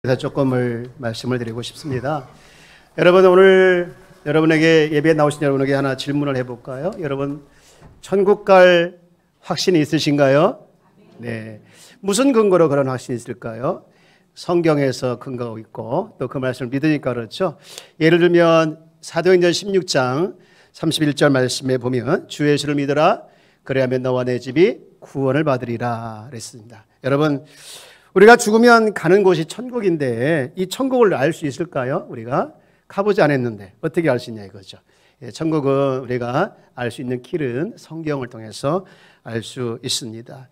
그래서 조금을 말씀을 드리고 싶습니다. 여러분, 오늘 여러분에게 예배에 나오신 여러분에게 하나 질문을 해볼까요? 여러분, 천국 갈 확신이 있으신가요? 네. 무슨 근거로 그런 확신이 있을까요? 성경에서 근거가 있고 또 그 말씀을 믿으니까 그렇죠. 예를 들면 사도행전 16장 31절 말씀에 보면 주 예수를 믿으라 그래야면 너와 내 집이 구원을 받으리라 그랬습니다. 여러분, 우리가 죽으면 가는 곳이 천국인데 이 천국을 알 수 있을까요? 우리가 가보지 않았는데 어떻게 알 수 있냐 이거죠. 천국은 우리가 알 수 있는 길은 성경을 통해서 알 수 있습니다.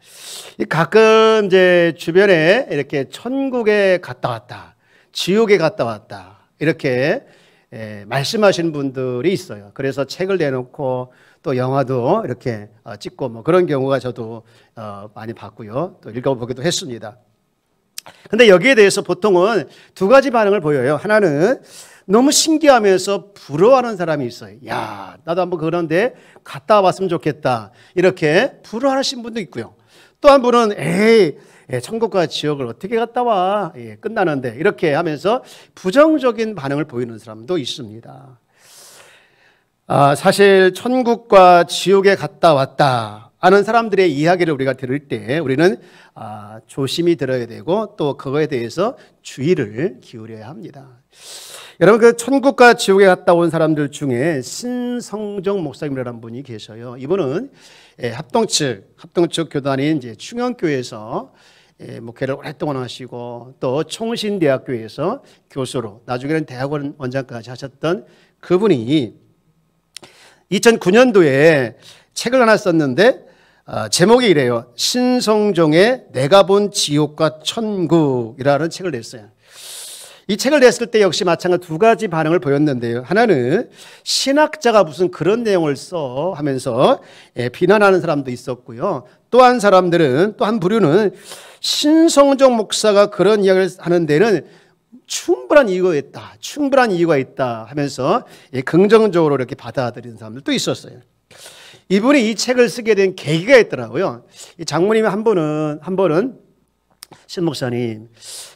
가끔 이제 주변에 이렇게 천국에 갔다 왔다, 지옥에 갔다 왔다 이렇게 말씀하시는 분들이 있어요. 그래서 책을 내놓고 또 영화도 이렇게 찍고 뭐 그런 경우가 저도 많이 봤고요. 또 읽어보기도 했습니다. 근데 여기에 대해서 보통은 두 가지 반응을 보여요. 하나는 너무 신기하면서 부러워하는 사람이 있어요. 야, 나도 한번 그런데 갔다 와봤으면 좋겠다. 이렇게 부러워하시는 분도 있고요. 또 한 분은 에이, 천국과 지옥을 어떻게 갔다 와? 끝나는데 이렇게 하면서 부정적인 반응을 보이는 사람도 있습니다. 사실 천국과 지옥에 갔다 왔다 하는 사람들의 이야기를 우리가 들을 때 우리는 조심히 들어야 되고 또 그거에 대해서 주의를 기울여야 합니다. 여러분, 그 천국과 지옥에 갔다 온 사람들 중에 신성정 목사님이라는 분이 계셔요. 이분은 합동측 교단인 이제 충영교회에서 목회를 오랫동안 하시고 또 총신대학교에서 교수로 나중에는 대학원 원장까지 하셨던 그분이 2009년도에 책을 하나 썼는데 제목이 이래요. 신성종의 내가 본 지옥과 천국이라는 책을 냈어요. 이 책을 냈을 때 역시 마찬가지로 두 가지 반응을 보였는데요. 하나는 신학자가 무슨 그런 내용을 써 하면서 비난하는 사람도 있었고요. 또 한 부류는 신성종 목사가 그런 이야기를 하는 데는 충분한 이유가 있다 하면서 긍정적으로 이렇게 받아들이는 사람들도 있었어요. 이분이 이 책을 쓰게 된 계기가 있더라고요. 이 장모님 한 번은 신 목사님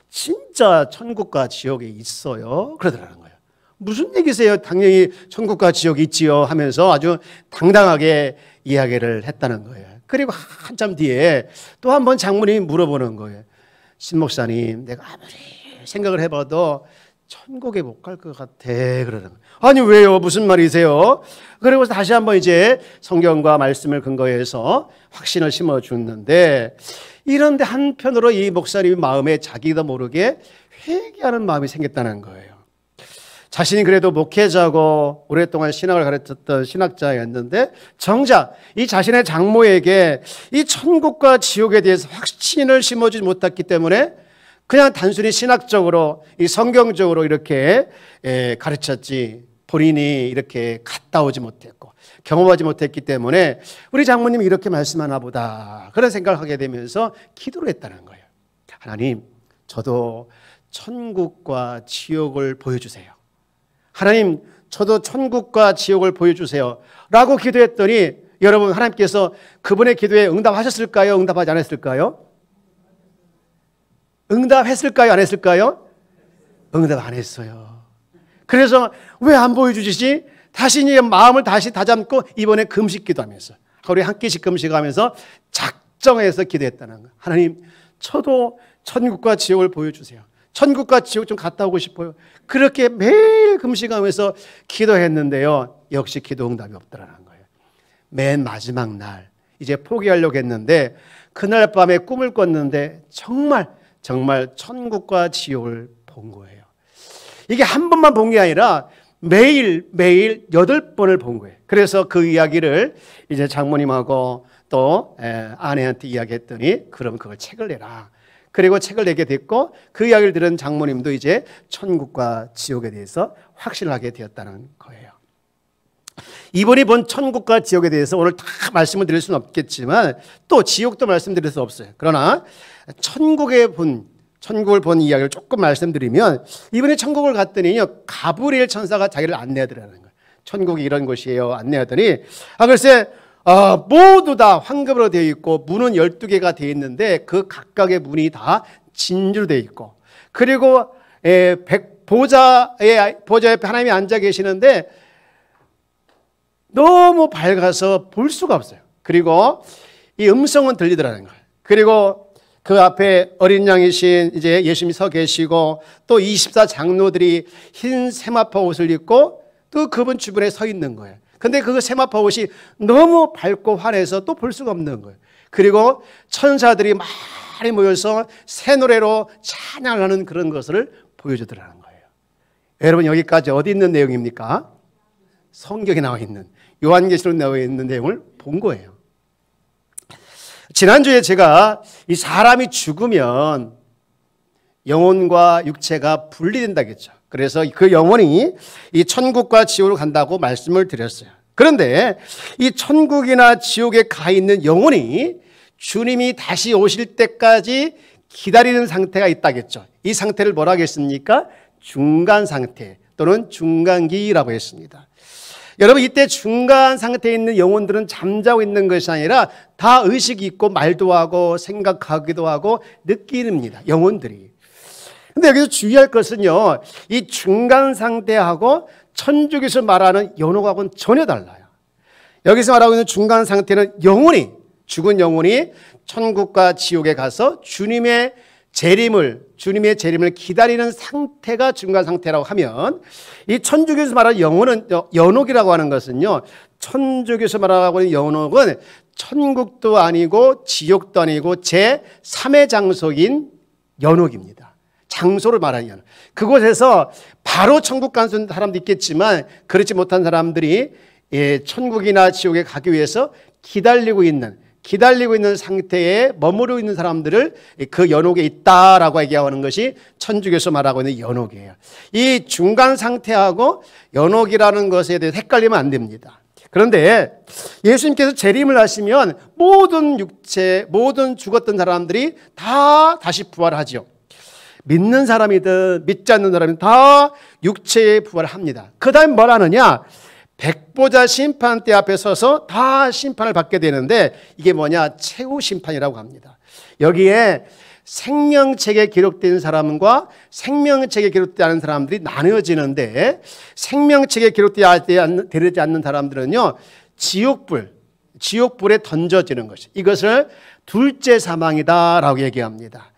진짜 천국과 지옥이 있어요 그러더라는 거예요. 무슨 얘기세요? 당연히 천국과 지옥이 있지요 하면서 아주 당당하게 이야기를 했다는 거예요. 그리고 한참 뒤에 또 한 번 장모님이 물어보는 거예요. 신 목사님, 내가 아무리 생각을 해봐도 천국에 못 갈 것 같아 그러는 거예요. 아니 왜요? 무슨 말이세요? 그리고 다시 한번 이제 성경과 말씀을 근거해서 확신을 심어주는데 이런데 한편으로 이 목사님의 마음에 자기도 모르게 회개하는 마음이 생겼다는 거예요. 자신이 그래도 목회자고 오랫동안 신학을 가르쳤던 신학자였는데 정작 이 자신의 장모에게 이 천국과 지옥에 대해서 확신을 심어주지 못했기 때문에 그냥 단순히 신학적으로 이 성경적으로 이렇게 가르쳤지 본인이 이렇게 갔다 오지 못했고 경험하지 못했기 때문에 우리 장모님이 이렇게 말씀하나 보다 그런 생각을 하게 되면서 기도를 했다는 거예요. 하나님, 저도 천국과 지옥을 보여주세요. 하나님, 저도 천국과 지옥을 보여주세요 라고 기도했더니 여러분, 하나님께서 그분의 기도에 응답하셨을까요? 응답하지 않았을까요? 응답했을까요? 안 했을까요? 응답 안 했어요. 그래서 왜 안 보여주시지? 다시 이제 마음을 다시 다잡고 이번에 금식 기도하면서 하루에 한 끼씩 금식하면서 작정해서 기도했다는 거예요. 하나님, 저도 천국과 지옥을 보여주세요. 천국과 지옥 좀 갔다 오고 싶어요. 그렇게 매일 금식하면서 기도했는데요. 역시 기도 응답이 없더라는 거예요. 맨 마지막 날 이제 포기하려고 했는데 그날 밤에 꿈을 꿨는데 정말 천국과 지옥을 본 거예요. 이게 한 번만 본 게 아니라 매일 8번을 본 거예요. 그래서 그 이야기를 이제 장모님하고 또 아내한테 이야기했더니 그럼 그걸 책을 내라. 그리고 책을 내게 됐고 그 이야기를 들은 장모님도 이제 천국과 지옥에 대해서 확신을 하게 되었다는 거예요. 이분이 본 천국과 지옥에 대해서 오늘 다 말씀을 드릴 수는 없겠지만 또 지옥도 말씀드릴 수 없어요. 그러나 천국을 본 이야기를 조금 말씀드리면 이분이 천국을 갔더니요 가브리엘 천사가 자기를 안내하더라는 거예요. 천국이 이런 곳이에요 안내하더니 글쎄 모두 다 황금으로 되어 있고 문은 12개가 되어 있는데 그 각각의 문이 다 진주로 되어 있고 그리고 보좌 옆에 하나님이 앉아 계시는데 너무 밝아서 볼 수가 없어요. 그리고 이 음성은 들리더라는 거예요. 그리고 그 앞에 어린 양이신 이제 예수님이 서 계시고 또 24 장로들이 흰 세마포 옷을 입고 또 그분 주변에 서 있는 거예요. 근데 그 세마포 옷이 너무 밝고 환해서 또 볼 수가 없는 거예요. 그리고 천사들이 많이 모여서 새 노래로 찬양하는 그런 것을 보여주더라는 거예요. 여러분, 여기까지 어디 있는 내용입니까? 성경에 나와 있는, 요한계시록에 나와 있는 내용을 본 거예요. 지난주에 제가 이 사람이 죽으면 영혼과 육체가 분리된다고 했죠. 그래서 그 영혼이 이 천국과 지옥으로 간다고 말씀을 드렸어요. 그런데 이 천국이나 지옥에 가 있는 영혼이 주님이 다시 오실 때까지 기다리는 상태가 있다겠죠. 이 상태를 뭐라고 했습니까? 중간 상태 또는 중간기라고 했습니다. 여러분, 이때 중간 상태에 있는 영혼들은 잠자고 있는 것이 아니라 다 의식이 있고 말도 하고 생각하기도 하고 느끼는입니다. 영혼들이. 근데 여기서 주의할 것은요, 이 중간 상태하고 천주교에서 말하는 연옥하고는 전혀 달라요. 여기서 말하고 있는 중간 상태는 영혼이, 죽은 영혼이 천국과 지옥에 가서 주님의 재림을 기다리는 상태가 중간 상태라고 하면, 이 천주교에서 말하는 영혼은, 연옥이라고 하는 것은요, 천주교에서 말하고 있는 연옥은 천국도 아니고 지옥도 아니고 제3의 장소인 연옥입니다. 장소를 말하는 연옥. 그곳에서 바로 천국 가는 사람도 있겠지만 그렇지 못한 사람들이 천국이나 지옥에 가기 위해서 기다리고 있는 상태에 머무르고 있는 사람들을 그 연옥에 있다라고 얘기하는 것이 천주교에서 말하고 있는 연옥이에요. 이 중간 상태하고 연옥이라는 것에 대해서 헷갈리면 안 됩니다. 그런데 예수님께서 재림을 하시면 모든 죽었던 사람들이 다 다시 부활하죠. 믿는 사람이든 믿지 않는 사람이든 다 육체에 부활합니다. 그 다음에 뭘 하느냐? 백보자 심판대 앞에 서서 다 심판을 받게 되는데, 이게 뭐냐? 최후 심판이라고 합니다. 여기에 생명책에 기록된 사람과 생명책에 기록되지 않은 사람들이 나누어지는데, 생명책에 기록되지 않는 사람들은요, 지옥불에 던져지는 것이, 이것을 둘째 사망이다라고 얘기합니다.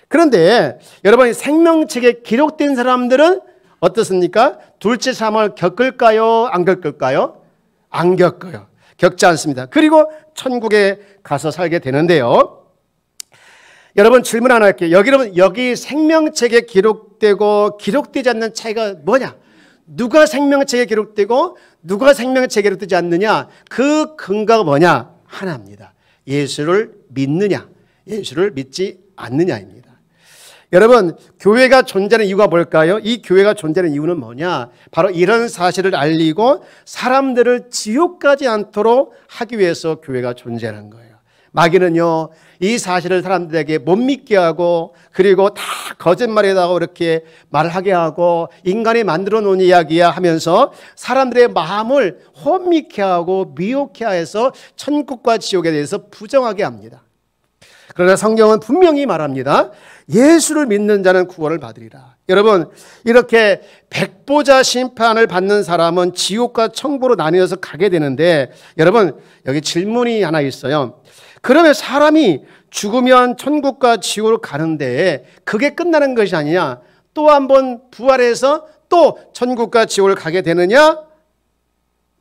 그런데 여러분, 생명책에 기록된 사람들은 어떻습니까? 둘째 사망을 겪을까요? 안 겪을까요? 안 겪어요. 겪지 않습니다. 그리고 천국에 가서 살게 되는데요. 여러분, 질문 하나 할게요. 여기 생명책에 기록되고 기록되지 않는 차이가 뭐냐? 누가 생명책에 기록되고 누가 생명책에 기록되지 않느냐? 그 근거가 뭐냐? 하나입니다. 예수를 믿느냐, 예수를 믿지 않느냐입니다. 여러분, 교회가 존재하는 이유가 뭘까요? 이 교회가 존재하는 이유는 뭐냐? 바로 이런 사실을 알리고 사람들을 지옥 가지 않도록 하기 위해서 교회가 존재하는 거예요. 마귀는요, 이 사실을 사람들에게 못 믿게 하고, 그리고 다 거짓말이라고 이렇게 말하게 하고, 인간이 만들어 놓은 이야기야 하면서 사람들의 마음을 혼미케 하고 미혹케 해서 천국과 지옥에 대해서 부정하게 합니다. 그러나 성경은 분명히 말합니다. 예수를 믿는 자는 구원을 받으리라. 여러분, 이렇게 백보자 심판을 받는 사람은 지옥과 천국으로 나뉘어서 가게 되는데, 여러분, 여기 질문이 하나 있어요. 그러면 사람이 죽으면 천국과 지옥으로 가는데 그게 끝나는 것이 아니냐? 또 한 번 부활해서 또 천국과 지옥을 가게 되느냐?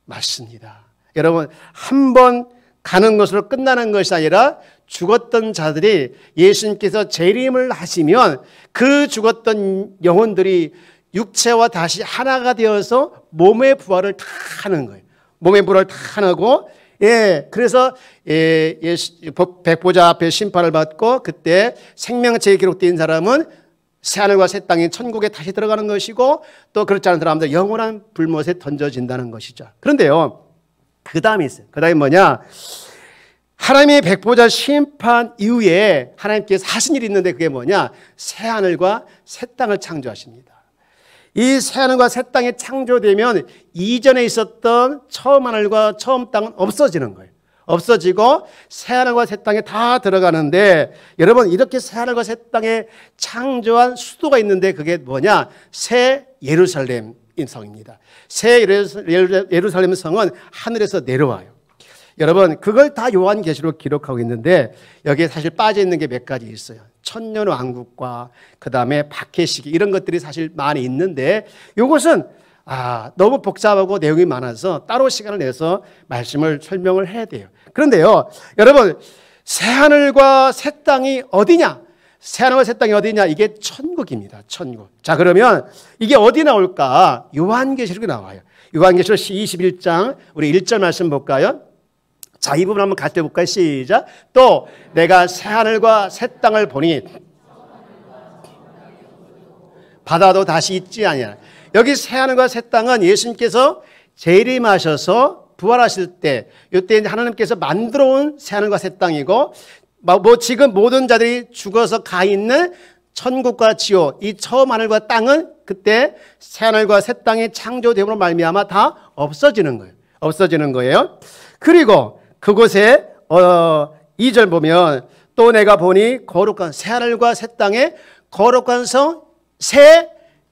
맞습니다. 여러분, 한 번 가는 것으로 끝나는 것이 아니라 죽었던 자들이 예수님께서 재림을 하시면 그 죽었던 영혼들이 육체와 다시 하나가 되어서 몸의 부활을 다 하는 거예요. 몸의 부활을 다 하고, 그래서 백보자 앞에 심판을 받고, 그때 생명책에 기록된 사람은 새하늘과 새 땅인 천국에 다시 들어가는 것이고, 또 그렇지 않은 사람들 영원한 불못에 던져진다는 것이죠. 그런데요, 그 다음이 있어요. 그 다음이 뭐냐? 하나님의 백보자 심판 이후에 하나님께서 하신 일이 있는데, 그게 뭐냐? 새하늘과 새 땅을 창조하십니다. 이 새하늘과 새 땅이 창조되면 이전에 있었던 처음 하늘과 처음 땅은 없어지는 거예요. 없어지고 새하늘과 새 땅에 다 들어가는데, 여러분 이렇게 새하늘과 새 땅에 창조한 수도가 있는데 그게 뭐냐? 새 예루살렘 성입니다. 새 예루살렘 성은 하늘에서 내려와요. 여러분 그걸 다 요한계시록 기록하고 있는데 여기에 사실 빠져 있는 게 몇 가지 있어요. 천년왕국과 그 다음에 박해시기 이런 것들이 사실 많이 있는데, 이것은 너무 복잡하고 내용이 많아서 따로 시간을 내서 말씀을 설명을 해야 돼요. 그런데요, 여러분 새하늘과 새 땅이 어디냐? 새하늘과 새 땅이 어디냐? 이게 천국입니다. 천국. 자, 그러면 이게 어디 나올까? 요한계시록에 나와요. 요한계시록 21장 우리 1절 말씀 볼까요? 자, 이 부분 한번 같이 볼까요? 시작. 또 내가 새하늘과 새 땅을 보니 바다도 다시 있지 아니하라. 여기 새하늘과 새 땅은 예수님께서 재림하셔서 부활하실 때, 이때 하나님께서 만들어 온 새하늘과 새 땅이고, 지금 모든 자들이 죽어서 가 있는 천국과 지옥, 이 처음 하늘과 땅은 그때 새하늘과 새 땅이 창조됨으로 말미암아 다 없어지는 거예요. 없어지는 거예요. 그리고 그곳에 2절 보면 또 내가 보니 거룩한 새하늘과 새 땅에 거룩한 성 새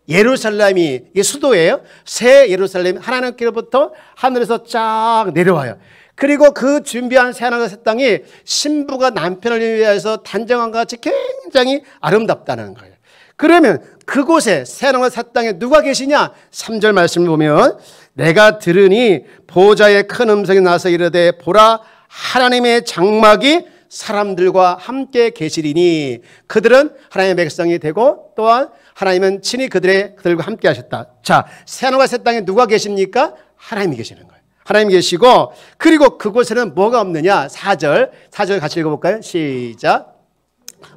예루살렘이, 이게 수도예요. 새 예루살렘, 하나님께로부터 하늘에서 쫙 내려와요. 그리고 그 준비한 새하늘과 새 땅이 신부가 남편을 위해서 단정한 것 같이 굉장히 아름답다는 거예요. 그러면 그곳에 새하늘과 새 땅에 누가 계시냐? 3절 말씀을 보면 내가 들으니 보호자의 큰 음성이 나서 이르되 보라 하나님의 장막이 사람들과 함께 계시리니 그들은 하나님의 백성이 되고 또한 하나님은 친히 그들과 함께 하셨다. 자, 새하늘과 새 땅에 누가 계십니까? 하나님이 계시는 거예요. 하나님이 계시고, 그리고 그곳에는 뭐가 없느냐? 4절 같이 읽어볼까요? 시작.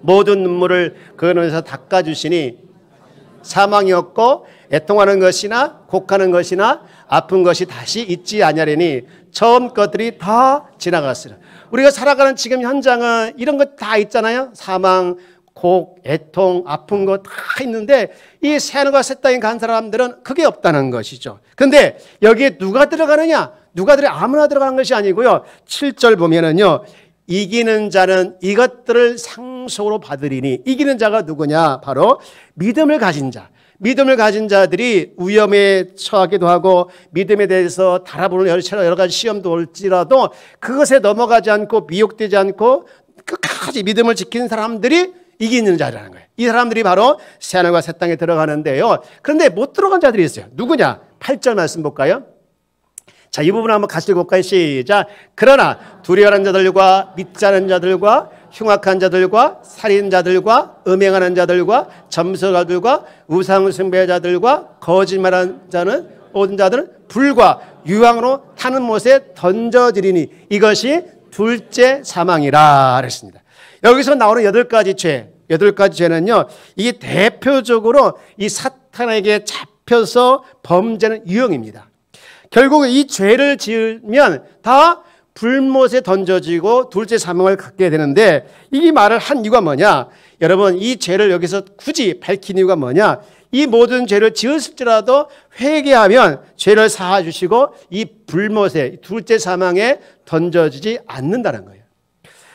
모든 눈물을 그 눈에서 닦아주시니 사망이 없고 애통하는 것이나 곡하는 것이나 아픈 것이 다시 있지 아니하리니 처음 것들이 다 지나갔으라. 우리가 살아가는 지금 현장은 이런 것 다 있잖아요. 사망, 곡, 애통, 아픈 거 다 있는데 이 새하늘과 새 땅에 간 사람들은 그게 없다는 것이죠. 근데 여기에 누가 들어가느냐? 누가들이 아무나 들어가는 것이 아니고요. 7절 보면은요, 이기는 자는 이것들을 상속으로 받으리니, 이기는 자가 누구냐? 바로 믿음을 가진 자. 믿음을 가진 자들이 위험에 처하기도 하고 믿음에 대해서 달아보는 여러 가지 시험도 올지라도 그것에 넘어가지 않고 미혹되지 않고 끝까지 믿음을 지키는 사람들이 이기는 자라는 거예요. 이 사람들이 바로 새하늘과 새 땅에 들어가는데요. 그런데 못 들어간 자들이 있어요. 누구냐? 8절 말씀 볼까요? 자, 이 부분 한번 같이 볼까요? 시작. 그러나 두려워하는 자들과 믿지 않은 자들과 흉악한 자들과 살인자들과 음행하는 자들과 점서가들과 우상숭배자들과 거짓말하는 자는 모든 자들은 불과 유황으로 타는 못에 던져지리니 이것이 둘째 사망이라 그랬습니다. 여기서 나오는 8가지 죄, 8가지 죄는요, 이게 대표적으로 이 사탄에게 잡혀서 범죄는 유형입니다. 결국 이 죄를 지으면 다 불못에 던져지고 둘째 사망을 갖게 되는데, 이 말을 한 이유가 뭐냐? 여러분, 이 죄를 여기서 굳이 밝힌 이유가 뭐냐? 이 모든 죄를 지었을지라도 회개하면 죄를 사하주시고 이 불못에, 둘째 사망에 던져지지 않는다는 거예요.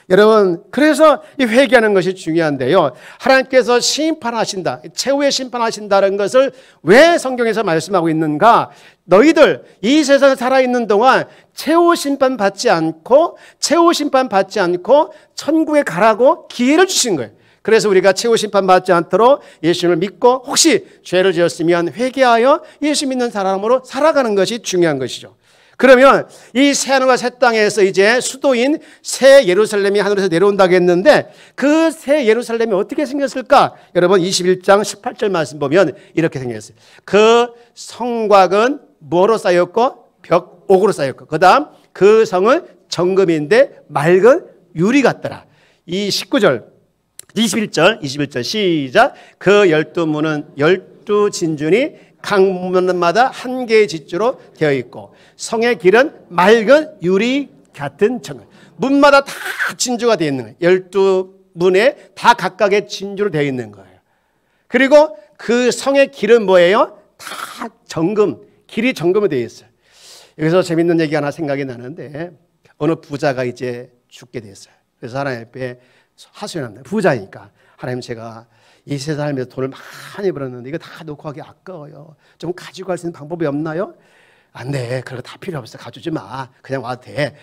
여러분, 그래서 이 회개하는 것이 중요한데요. 하나님께서 심판하신다, 최후의 심판하신다는 것을 왜 성경에서 말씀하고 있는가? 너희들 이 세상에 살아있는 동안 최후 심판 받지 않고 천국에 가라고 기회를 주신 거예요. 그래서 우리가 최후 심판 받지 않도록 예수님을 믿고 혹시 죄를 지었으면 회개하여 예수 믿는 사람으로 살아가는 것이 중요한 것이죠. 그러면 이 새하늘과 새 땅에서 이제 수도인 새 예루살렘이 하늘에서 내려온다고 했는데 그 새 예루살렘이 어떻게 생겼을까? 여러분 21장 18절 말씀 보면 이렇게 생겼어요. 그 성곽은 뭐로 쌓였고? 옥으로 쌓였고, 그 다음 그 성은 정금인데 맑은 유리 같더라. 이 21절 시작. 그 12문은 12진준이 각 문마다 한 개의 진주로 되어 있고 성의 길은 맑은 유리 같은 정금. 문마다 다 진주가 되어 있는 거예요. 12문에 다 각각의 진주로 되어 있는 거예요. 그리고 그 성의 길은 뭐예요? 다 정금, 길이 정금으로 되어 있어요. 여기서 재밌는 얘기 하나 생각이 나는데, 어느 부자가 이제 죽게 됐어요. 그래서 하나님 앞에 하소연합니다. 부자니까 하나님, 제가 이 세상 살면서 돈을 많이 벌었는데 이거 다 놓고 하기 아까워요. 좀 가지고 갈 수 있는 방법이 없나요? 안 돼. 그런 거 다 필요 없어. 가져오지 마. 그냥 와도 돼.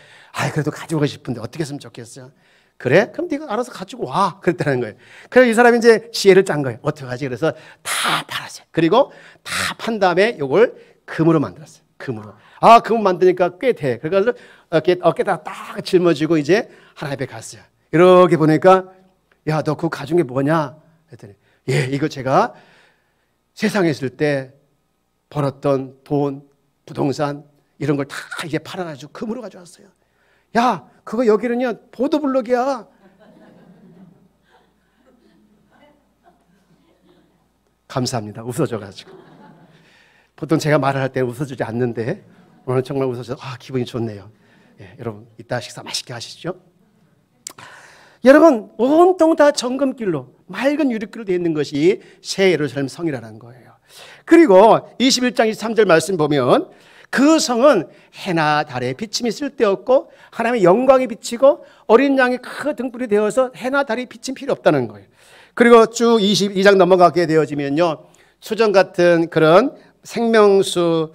그래도 가지고 가고 싶은데 어떻게 했으면 좋겠어요? 그래? 그럼 네가 알아서 가지고 와. 그랬다는 거예요. 그래서 이 사람이 이제 지혜를 짠 거예요. 어떻게 하지? 그래서 다 팔았어요. 그리고 다 판 다음에 이걸 금으로 만들었어요. 금으로. 금 만드니까 꽤 돼. 그래서 어깨에다 딱 짊어지고 이제 하나님 앞에 갔어요. 이렇게 보니까, 야, 너 그거 가진 게 뭐냐? 했더니, 예, 이거 제가 세상에 있을 때 벌었던 돈, 부동산 이런 걸 다 이제 팔아가지고 금으로 가져왔어요. 야, 그거 여기는요 보도블록이야. 감사합니다. 웃어줘가지고. 보통 제가 말을 할 때 웃어주지 않는데 오늘 정말 웃어서 기분이 좋네요. 예, 여러분 이따 식사 맛있게 하시죠. 여러분 온통 다 정금길로 맑은 유리길로 되어 있는 것이 새 예루살렘 성이라는 거예요. 그리고 21장 23절 말씀 보면 그 성은 해나 달에 비침이 쓸데없고 하나님의 영광이 비치고 어린 양이 큰 등불이 되어서 해나 달이 비침 필요 없다는 거예요. 그리고 쭉 22장 넘어가게 되어지면요, 수정 같은 그런 생명수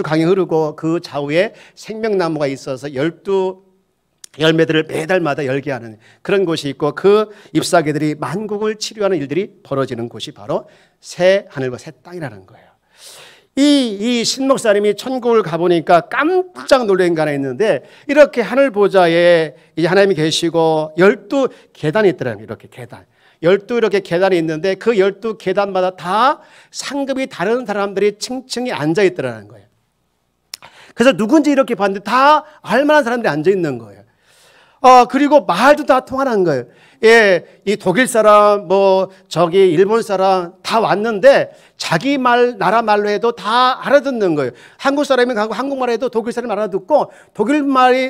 강이 흐르고 그 좌우에 생명나무가 있어서 12 열매들을 매달마다 열게 하는 그런 곳이 있고, 그 잎사귀들이 만국을 치료하는 일들이 벌어지는 곳이 바로 새 하늘과 새 땅이라는 거예요. 이 신목사님이 천국을 가보니까 깜짝 놀란 게 하나 있는데, 이렇게 하늘 보좌에 이제 하나님이 계시고 12계단이 있더라고요. 이렇게 계단. 12 이렇게 계단이 있는데 그 12계단마다 다 상급이 다른 사람들이 층층이 앉아 있더라는 거예요. 그래서 누군지 이렇게 봤는데 다 알만한 사람들이 앉아 있는 거예요. 그리고 말도 다 통하는 거예요. 예, 이 독일 사람, 일본 사람 다 왔는데 자기 말, 나라 말로 해도 다 알아듣는 거예요. 한국 사람이 한국말 해도 독일 사람이 알아듣고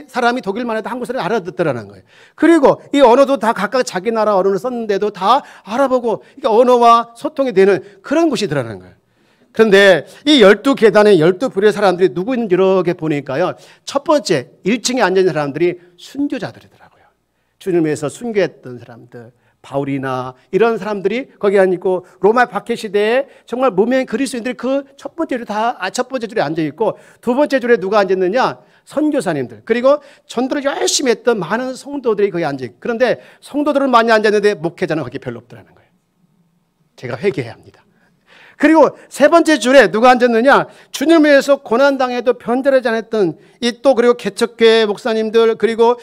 사람이 독일 말 해도 한국 사람이 알아듣더라는 거예요. 그리고 이 언어도 다 각각 자기 나라 언어를 썼는데도 다 알아보고, 그러니까 언어와 소통이 되는 그런 곳이더라는 거예요. 그런데 이 12계단의 12부류의 사람들이 누구인지 이렇게 보니까요, 첫 번째 1층에 앉아있는 사람들이 순교자들이더라고요. 주님을 위해서 순교했던 사람들, 바울이나 이런 사람들이 거기 앉아있고, 로마 박해 시대에 정말 무명의 그리스도인들이 그 첫 번째 줄에 앉아있고, 두 번째 줄에 누가 앉았느냐? 선교사님들, 그리고 전도를 열심히 했던 많은 성도들이 거기 앉아있고, 그런데 성도들은 많이 앉았는데 목회자는 거기 별로 없더라는 거예요. 제가 회개해야 합니다. 그리고 세 번째 줄에 누가 앉았느냐? 주님을 위해서 고난당해도 변절하지 않았던 그리고 개척교회 목사님들, 그리고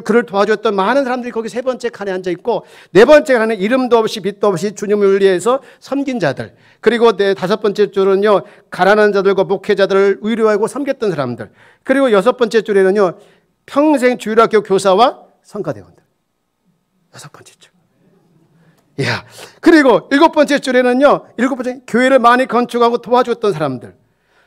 그를 도와줬던 많은 사람들이 거기 세 번째 칸에 앉아있고, 네 번째 칸에 이름도 없이 빛도 없이 주님을 위해서 섬긴 자들, 그리고 다섯 번째 줄은요, 가난한 자들과 목회자들을 위로하고 섬겼던 사람들, 그리고 여섯 번째 줄에는요, 평생 주일학교 교사와 성가대원들. 여섯 번째 줄. 그리고 일곱 번째 줄에는요, 교회를 많이 건축하고 도와줬던 사람들,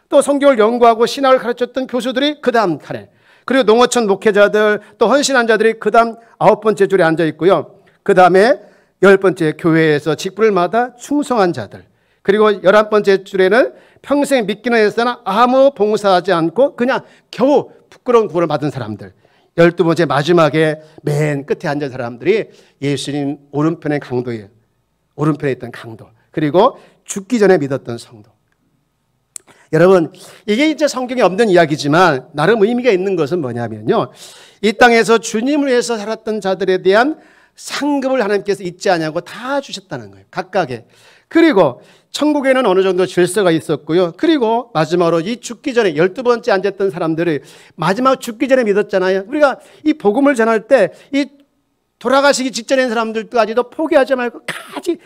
또 성경을 연구하고 신학을 가르쳤던 교수들이 그 다음 칸에, 그리고 농어촌 목회자들, 또 헌신한 자들이 그 다음 아홉 번째 줄에 앉아 있고요. 그 다음에 열 번째 교회에서 직분을마다 충성한 자들, 그리고 11번째 줄에는 평생 믿기는 했으나 아무 봉사하지 않고 그냥 겨우 부끄러운 구원을 받은 사람들, 12번째 마지막에 맨 끝에 앉은 사람들이 예수님 오른편에 있던 강도, 그리고 죽기 전에 믿었던 성도. 여러분, 이게 이제 성경에 없는 이야기지만 나름 의미가 있는 것은 뭐냐면요, 이 땅에서 주님을 위해서 살았던 자들에 대한 상급을 하나님께서 잊지 않냐고 다 주셨다는 거예요, 각각의. 그리고 천국에는 어느 정도 질서가 있었고요. 그리고 마지막으로 이 죽기 전에 12번째 앉았던 사람들이 마지막 죽기 전에 믿었잖아요. 우리가 이 복음을 전할 때 이 돌아가시기 직전인 사람들까지도 포기하지 말고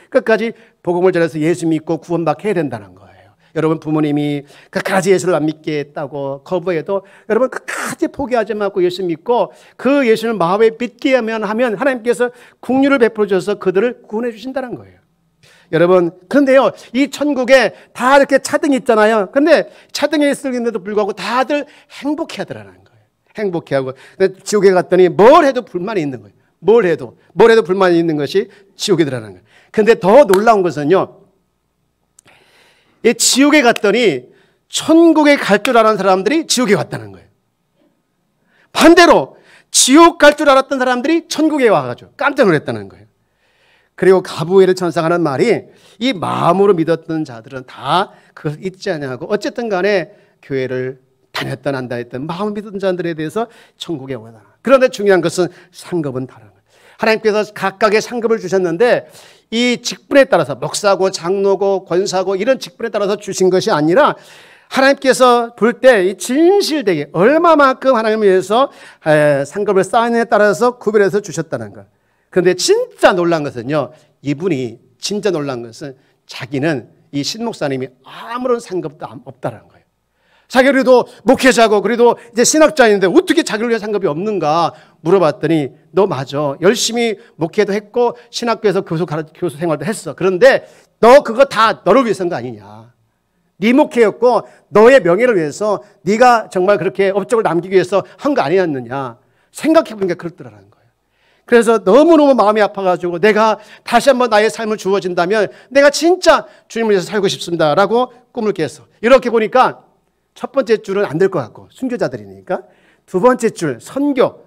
끝까지 복음을 전해서 예수 믿고 구원받게 해야 된다는 거예요. 여러분 부모님이 끝까지 예수를 안 믿게 했다고 거부해도 여러분 끝까지 포기하지 말고 예수 믿고 그 예수를 마음에 믿게 하면 하나님께서 긍휼을 베풀어 주셔서 그들을 구원해 주신다는 거예요. 여러분, 그런데요, 이 천국에 다 이렇게 차등이 있잖아요. 근데 차등에 있음에도 불구하고 다들 행복해 하더라는 거예요. 행복해 하고. 근데 지옥에 갔더니 뭘 해도 불만이 있는 거예요. 뭘 해도 불만이 있는 것이 지옥이더라는 거예요. 근데 더 놀라운 것은요, 이 지옥에 갔더니 천국에 갈 줄 아는 사람들이 지옥에 갔다는 거예요. 반대로 지옥 갈 줄 알았던 사람들이 천국에 와가지고 깜짝 놀랐다는 거예요. 그리고 가브리엘 천사가 하는 말이 이 마음으로 믿었던 자들은 다 그것을 잊지 아니하고 어쨌든 간에 교회를 다녔던 안 다녔던 마음을 믿었던 자들에 대해서 천국에 오다. 그런데 중요한 것은 상급은 다른 거예요. 하나님께서 각각의 상급을 주셨는데 이 직분에 따라서 목사고 장로고 권사고 이런 직분에 따라서 주신 것이 아니라 하나님께서 볼 때 이 진실되게 얼마만큼 하나님을 위해서 상급을 쌓느냐에 따라서 구별해서 주셨다는 것. 그런데 진짜 놀란 것은요, 이분이 진짜 놀란 것은 자기는 이 신목사님이 아무런 상급도 없다는 거예요. 자기가 그래도 목회자고 그래도 이제 신학자인데 어떻게 자기를 위해 상급이 없는가 물어봤더니 너 맞아. 열심히 목회도 했고 신학교에서 교수 생활도 했어. 그런데 너 그거 다 너를 위해서인 거 아니냐. 네 목회였고 너의 명예를 위해서 네가 정말 그렇게 업적을 남기기 위해서 한 거 아니었느냐. 생각해보니까 그렇더라는 거예요. 그래서 너무너무 마음이 아파가지고 내가 다시 한번 나의 삶을 주어진다면 내가 진짜 주님을 위해서 살고 싶습니다라고 꿈을 깼어. 이렇게 보니까 첫 번째 줄은 안 될 것 같고 순교자들이니까 두 번째 줄 선교.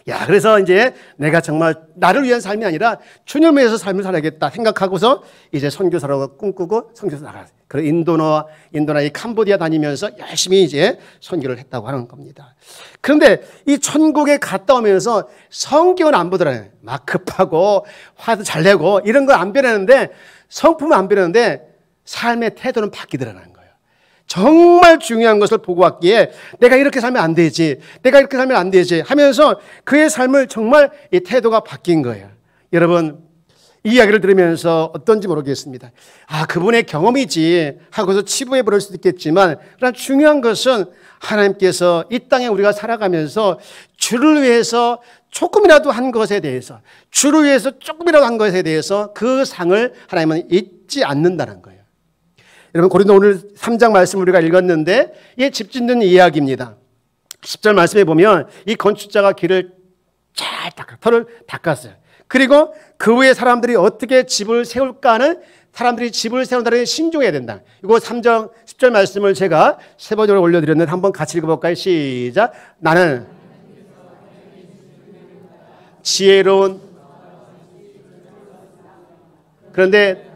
야, 그래서 이제 내가 정말 나를 위한 삶이 아니라 주님을 위해서 삶을 살아야겠다 생각하고서 이제 선교사라고 꿈꾸고 선교사 나갔어요. 그래서 인도나 이 캄보디아 다니면서 열심히 이제 선교를 했다고 하는 겁니다. 그런데 이 천국에 갔다 오면서 성격은 안 보더라고요. 막 급하고 화도 잘 내고 이런 거 안 변하는데 성품은 안 변하는데 삶의 태도는 바뀌더라는 거예요. 정말 중요한 것을 보고 왔기에 내가 이렇게 살면 안 되지, 내가 이렇게 살면 안 되지 하면서 그의 삶을 정말 이 태도가 바뀐 거예요. 여러분, 이 이야기를 들으면서 어떤지 모르겠습니다. 아, 그분의 경험이지 하고서 치부해 버릴 수도 있겠지만, 그러나 중요한 것은 하나님께서 이 땅에 우리가 살아가면서 주를 위해서 조금이라도 한 것에 대해서, 주를 위해서 조금이라도 한 것에 대해서 그 상을 하나님은 잊지 않는다는 거예요. 여러분, 고린도 오늘 3장 말씀 우리가 읽었는데 이게 집 짓는 이야기입니다. 10절 말씀에 보면 이 건축자가 길을 잘 터를 닦았어요. 그리고 그 후에 사람들이 어떻게 집을 세울까 하는, 사람들이 집을 세운다는 신중해야 된다. 이거 3장 10절 말씀을 제가 세 번째로 올려드렸는데 한번 같이 읽어볼까요? 시작. 나는 지혜로운, 그런데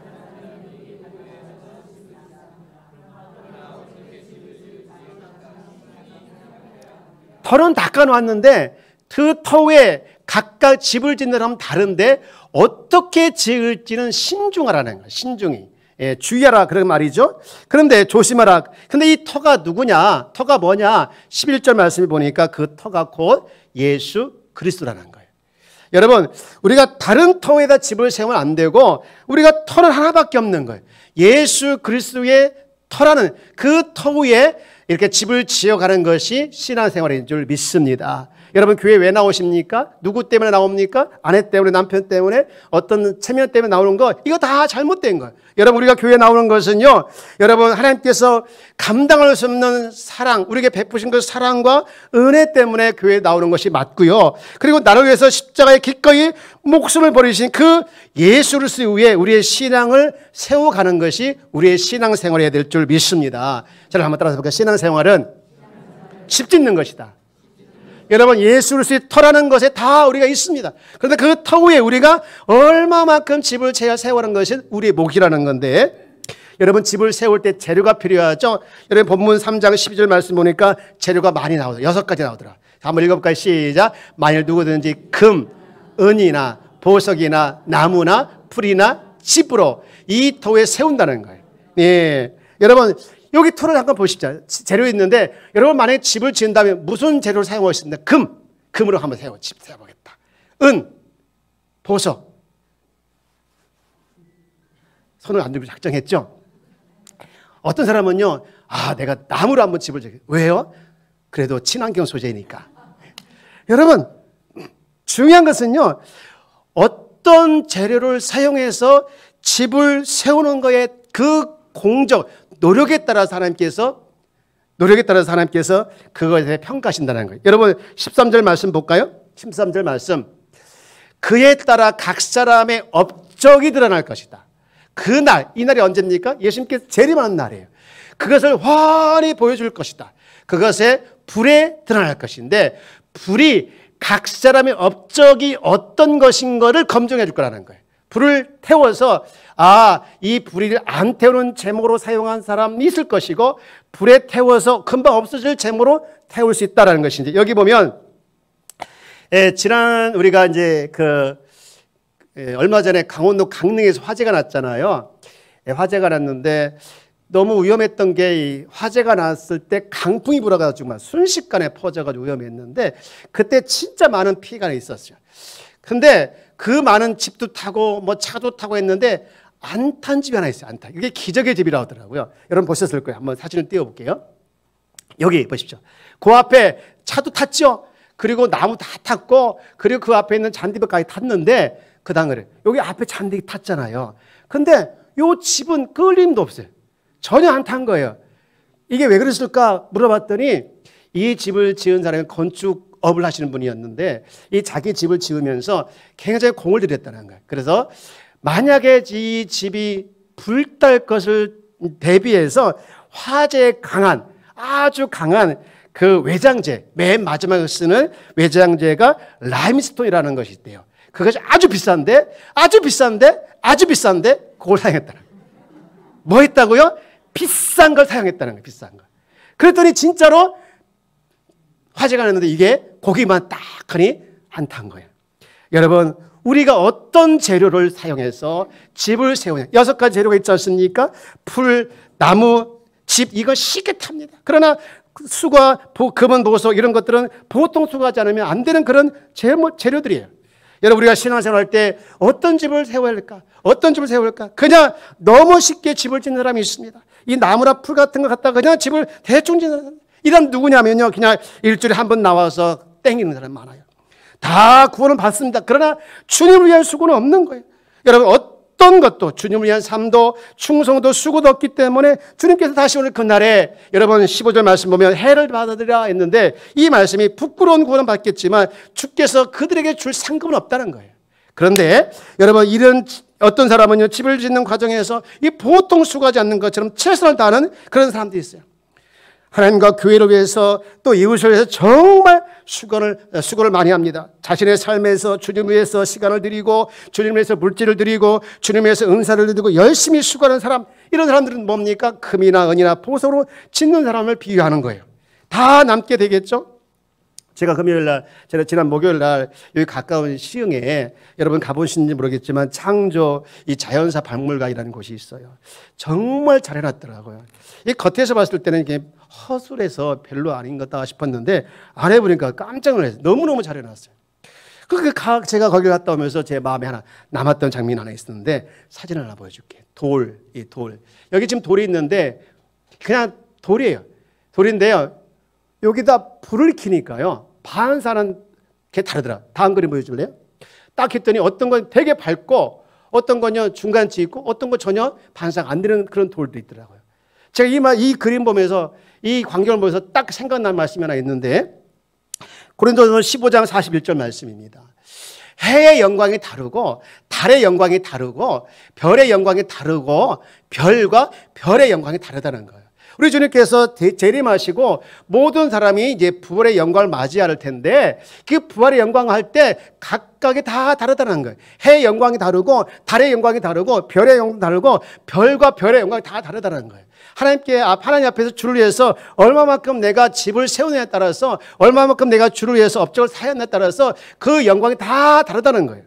털은 닦아놨는데 그 터에 각각 집을 짓는 사람은 다른데 어떻게 지을지는 신중하라는 거예요. 신중히. 예, 주의하라 그런 말이죠. 그런데 조심하라. 근데 이 터가 누구냐? 터가 뭐냐? 11절 말씀을 보니까 그 터가 곧 예수 그리스도라는 거예요. 여러분, 우리가 다른 터에다 집을 세우면 안 되고 우리가 터는 하나밖에 없는 거예요. 예수 그리스도의 터라는 그 터 위에 이렇게 집을 지어가는 것이 신앙생활인 줄 믿습니다. 여러분, 교회 왜 나오십니까? 누구 때문에 나옵니까? 아내 때문에, 남편 때문에, 어떤 체면 때문에 나오는 거, 이거 다 잘못된 거예요. 여러분, 우리가 교회 나오는 것은요, 여러분, 하나님께서 감당할 수 없는 사랑, 우리에게 베푸신 그 사랑과 은혜 때문에 교회에 나오는 것이 맞고요. 그리고 나를 위해서 십자가에 기꺼이 목숨을 버리신 그 예수 그리스도 위에 우리의 신앙을 세워가는 것이 우리의 신앙생활이 될 줄 믿습니다. 저를 한번 따라서 볼까요? 신앙생활은 집 짓는 것이다. 여러분, 예수 그리스도의 터라는 것에 다 우리가 있습니다. 그런데 그 터 위에 우리가 얼마만큼 집을 세우는 것이 우리의 목이라는 건데, 여러분, 집을 세울 때 재료가 필요하죠. 여러분, 본문 3장 12절 말씀 보니까 재료가 많이 나오더라. 6가지 나오더라. 한번 읽어볼까요? 시작. 만일 누구든지 금, 은이나 보석이나 나무나 풀이나 집으로 이 터에 세운다는 거예요. 예, 여러분, 여기 터를 잠깐 보십시오. 재료 있는데, 여러분 만약에 집을 지은다면 무슨 재료를 사용할 수 있나? 금으로 한번 집 세워보겠다. 은, 보석. 손을 안 들고 작정했죠? 어떤 사람은요, 아, 내가 나무로 한번 집을 지을게. 왜요? 그래도 친환경 소재니까. 여러분, 중요한 것은요, 어떤 재료를 사용해서 집을 세우는 거에 그 공적, 노력에 따라서 하나님께서 그것에 대해 평가하신다는 거예요. 여러분, 13절 말씀 볼까요? 13절 말씀. 그에 따라 각 사람의 업적이 드러날 것이다. 그날, 이 날이 언제입니까? 예수님께서 재림하는 날이에요. 그것을 환히 보여줄 것이다. 그것의 불에 드러날 것인데 불이 각 사람의 업적이 어떤 것인 것을 검증해 줄 거라는 거예요. 불을 태워서 이 불을 안 태우는 제목으로 사용한 사람이 있을 것이고 불에 태워서 금방 없어질 제목으로 태울 수 있다는 것인데 여기 보면 지난 우리가 이제 얼마 전에 강원도 강릉에서 화재가 났잖아요. 화재가 났는데 너무 위험했던 게 이 화재가 났을 때 강풍이 불어가지고 순식간에 퍼져가지고 위험했는데 그때 진짜 많은 피해가 있었어요. 근데 그 많은 집도 타고 뭐 차도 타고 했는데 안 탄 집이 하나 있어요. 안 탄. 이게 기적의 집이라고 하더라고요. 여러분 보셨을 거예요. 한번 사진을 띄워볼게요. 여기 보십시오. 그 앞에 차도 탔죠. 그리고 나무 다 탔고 그리고 그 앞에 있는 잔디밭까지 탔는데 그 당일에 여기 앞에 잔디 탔잖아요. 근데 요 집은 끌림도 없어요. 전혀 안 탄 거예요. 이게 왜 그랬을까 물어봤더니 이 집을 지은 사람이 건축업을 하시는 분이었는데 이 자기 집을 지으면서 굉장히 공을 들였다는 거예요. 그래서 만약에 이 집이 불탈 것을 대비해서 화재에 강한 아주 강한 그 외장재, 맨 마지막에 쓰는 외장재가 라임스톤이라는 것이 있대요. 그것이 아주 비싼데 그걸 사용했다는 거예요. 뭐 했다고요? 비싼 걸 사용했다는 거예요. 비싼 거. 그랬더니 진짜로 화재가 났는데 이게 고기만 딱 하니 안 탄 거예요. 여러분 우리가 어떤 재료를 사용해서 집을 세우냐. 6가지 재료가 있지 않습니까? 풀, 나무, 집 이거 쉽게 탑니다. 그러나 수과 금은 보석 이런 것들은 보통 수고하지 않으면 안 되는 그런 재료들이에요. 여러분 우리가 신앙생활할 때 어떤 집을 세워야 할까? 어떤 집을 세울까? 그냥 너무 쉽게 집을 짓는 사람이 있습니다. 이 나무나 풀 같은 거 갖다가 그냥 집을 대충 짓는 사람. 이런 누구냐면요. 그냥 일주일에 한 번 나와서 땡기는 사람 많아요. 다 구원은 받습니다. 그러나 주님을 위한 수고는 없는 거예요. 여러분 어떤 것도 주님을 위한 삶도 충성도 수고도 없기 때문에 주님께서 다시 오늘 그날에 여러분 15절 말씀 보면 해를 받아들이라 했는데 이 말씀이 부끄러운 구원은 받겠지만 주께서 그들에게 줄 상급은 없다는 거예요. 그런데 여러분 이런 어떤 사람은요 집을 짓는 과정에서 이 보통 수고하지 않는 것처럼 최선을 다하는 그런 사람들이 있어요. 하나님과 교회를 위해서 또 이웃을 위해서 정말 수고를 많이 합니다. 자신의 삶에서 주님 위해서 시간을 드리고 주님 위해서 물질을 드리고 주님 위해서 은사를 드리고 열심히 수고하는 사람 이런 사람들은 뭡니까? 금이나 은이나 보석으로 짓는 사람을 비유하는 거예요. 다 남게 되겠죠? 제가 지난 목요일날 여기 가까운 시흥에 여러분 가보신지 모르겠지만 창조 이 자연사 박물관이라는 곳이 있어요. 정말 잘 해놨더라고요. 이 겉에서 봤을 때는 이게 허술해서 별로 아닌 것 같다 싶었는데 안 해보니까 깜짝 놀랐어요. 너무너무 잘 해놨어요. 제가 거기 갔다 오면서 제 마음에 하나 남았던 장면이 하나 있었는데 사진 하나 보여줄게. 이 돌. 여기 지금 돌이 있는데 그냥 돌이에요. 돌인데요. 여기다 불을 켜니까요. 반사는 게 다르더라. 다음 그림 보여줄래요? 딱 했더니 어떤 건 되게 밝고 어떤 건요 중간치 있고 어떤 건 전혀 반사가 안 되는 그런 돌도 있더라고요. 제가 이 그림 보면서 이 광경을 보면서 딱 생각난 말씀이 하나 있는데 고린도전서 15장 41절 말씀입니다. 해의 영광이 다르고 달의 영광이 다르고 별의 영광이 다르고 별과 별의 영광이 다르다는 거예요. 우리 주님께서 재림하시고 모든 사람이 이제 부활의 영광을 맞이할 텐데 그 부활의 영광을 할 때 각각이 다 다르다는 거예요. 해의 영광이 다르고 달의 영광이 다르고 별의 영광이 다르고 별과 별의 영광이 다 다르다는 거예요. 하나님 앞에서 주를 위해서 얼마만큼 내가 집을 세우느냐에 따라서 얼마만큼 내가 주를 위해서 업적을 사였느냐에 따라서 그 영광이 다 다르다는 거예요.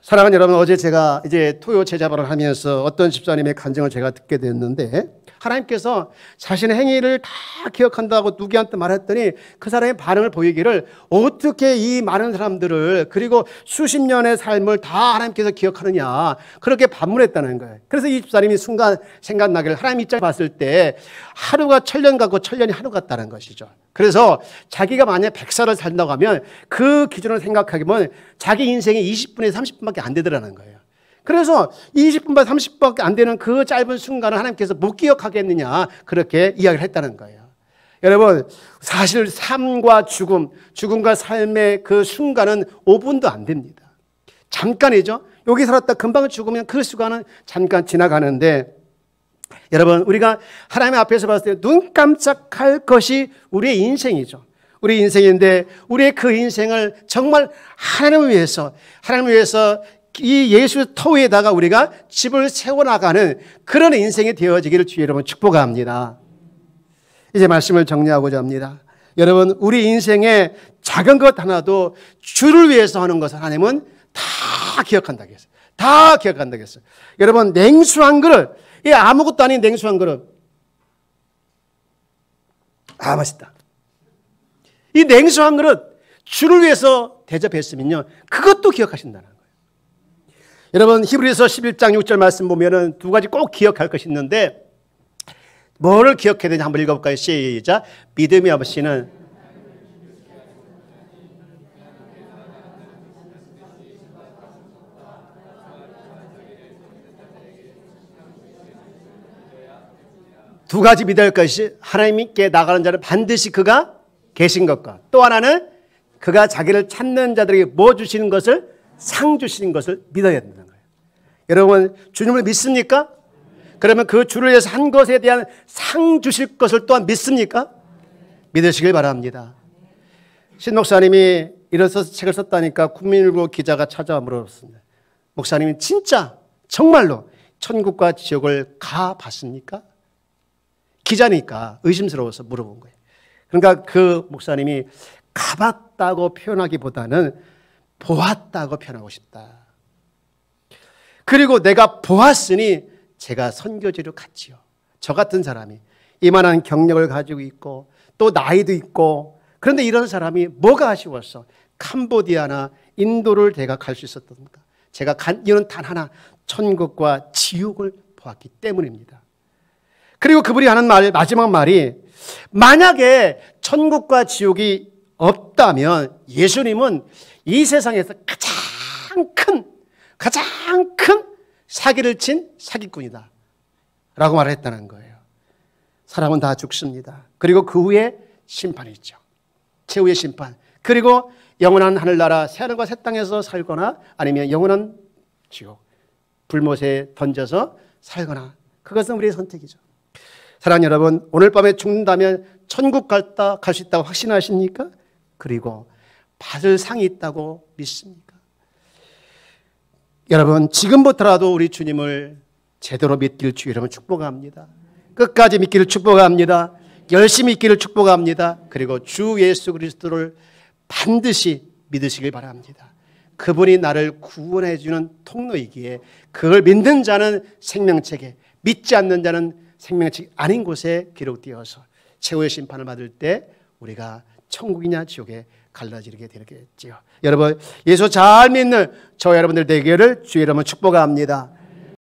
사랑하는 여러분, 어제 제가 이제 토요 제자반을 하면서 어떤 집사님의 간증을 제가 듣게 됐는데 하나님께서 자신의 행위를 다 기억한다고 누구한테 말했더니 그 사람의 반응을 보이기를 어떻게 이 많은 사람들을 그리고 수십 년의 삶을 다 하나님께서 기억하느냐 그렇게 반문했다는 거예요. 그래서 이 집사님이 순간 생각나기를 하나님 입장에 봤을 때 하루가 천년 같고 천년이 하루 같다는 것이죠. 그래서 자기가 만약 100살을 산다고 하면 그 기준을 생각하기면 자기 인생이 20분에서 30분밖에 안 되더라는 거예요. 그래서 20분만 30분밖에 안 되는 그 짧은 순간을 하나님께서 못 기억하겠느냐 그렇게 이야기를 했다는 거예요. 여러분 사실 삶과 죽음과 삶의 그 순간은 5분도 안 됩니다. 잠깐이죠. 여기 살았다 금방 죽으면 그 순간은 잠깐 지나가는데 여러분, 우리가 하나님 앞에서 봤을 때 눈 깜짝할 것이 우리의 인생이죠. 우리 인생인데 우리의 그 인생을 정말 하나님을 위해서 이 예수 터위에다가 우리가 집을 세워나가는 그런 인생이 되어지기를 주의 여러분 축복합니다. 이제 말씀을 정리하고자 합니다. 여러분, 우리 인생의 작은 것 하나도 주를 위해서 하는 것을 하나님은 다 기억한다고 했어요. 다 기억한다고 했어요. 여러분, 냉수 한 그릇, 이 아무것도 아닌 냉수 한 그릇. 아, 맛있다. 이 냉수 한 그릇 주를 위해서 대접했으면요, 그것도 기억하신다는 거예요. 여러분, 히브리서 11장 6절 말씀 보면은 두 가지 꼭 기억할 것이 있는데, 뭐를 기억해야 되는지 한번 읽어볼까요? 시작. 믿음이 없이는 두 가지 믿어야 할 것이, 하나님께 나가는 자는 반드시 그가 계신 것과, 또 하나는 그가 자기를 찾는 자들에게 뭐 주시는 것을, 상 주시는 것을 믿어야 된다는 거예요. 여러분, 주님을 믿습니까? 그러면 그 주를 위해서 한 것에 대한 상 주실 것을 또한 믿습니까? 믿으시길 바랍니다. 신 목사님이 일어서서 책을 썼다니까 국민일보 기자가 찾아와 물어봤습니다. 목사님이 진짜 정말로 천국과 지옥을 가봤습니까? 기자니까 의심스러워서 물어본 거예요. 그러니까 그 목사님이 가봤다고 표현하기보다는 보았다고 표현하고 싶다. 그리고 내가 보았으니 제가 선교지로 갔지요. 저 같은 사람이 이만한 경력을 가지고 있고 또 나이도 있고, 그런데 이런 사람이 뭐가 아쉬웠어? 캄보디아나 인도를 내가 갈 수 있었던가? 제가 간 이유는 단 하나, 천국과 지옥을 보았기 때문입니다. 그리고 그분이 하는 말, 마지막 말이, 만약에 천국과 지옥이 없다면 예수님은 이 세상에서 가장 큰 사기를 친 사기꾼이다 라고 말했다는 거예요. 사람은 다 죽습니다. 그리고 그 후에 심판이 있죠. 최후의 심판. 그리고 영원한 하늘나라 새하늘과 새 땅에서 살거나 아니면 영원한 지옥 불못에 던져서 살거나, 그것은 우리의 선택이죠. 사랑하는 여러분, 오늘 밤에 죽는다면 천국 갈 수 있다고 확신하십니까? 그리고 받을 상이 있다고 믿습니까? 여러분, 지금부터라도 우리 주님을 제대로 믿기를 주여 여러분 축복합니다. 끝까지 믿기를 축복합니다. 열심히 믿기를 축복합니다. 그리고 주 예수 그리스도를 반드시 믿으시길 바랍니다. 그분이 나를 구원해 주는 통로이기에 그걸 믿는 자는 생명책에, 믿지 않는 자는 생명책 아닌 곳에 기록되어서 최후의 심판을 받을 때 우리가 천국이냐 지옥에 갈라지게 되겠지요. 여러분, 예수 잘 믿는 저 여러분들 되기를 주의 이름으로 축복합니다.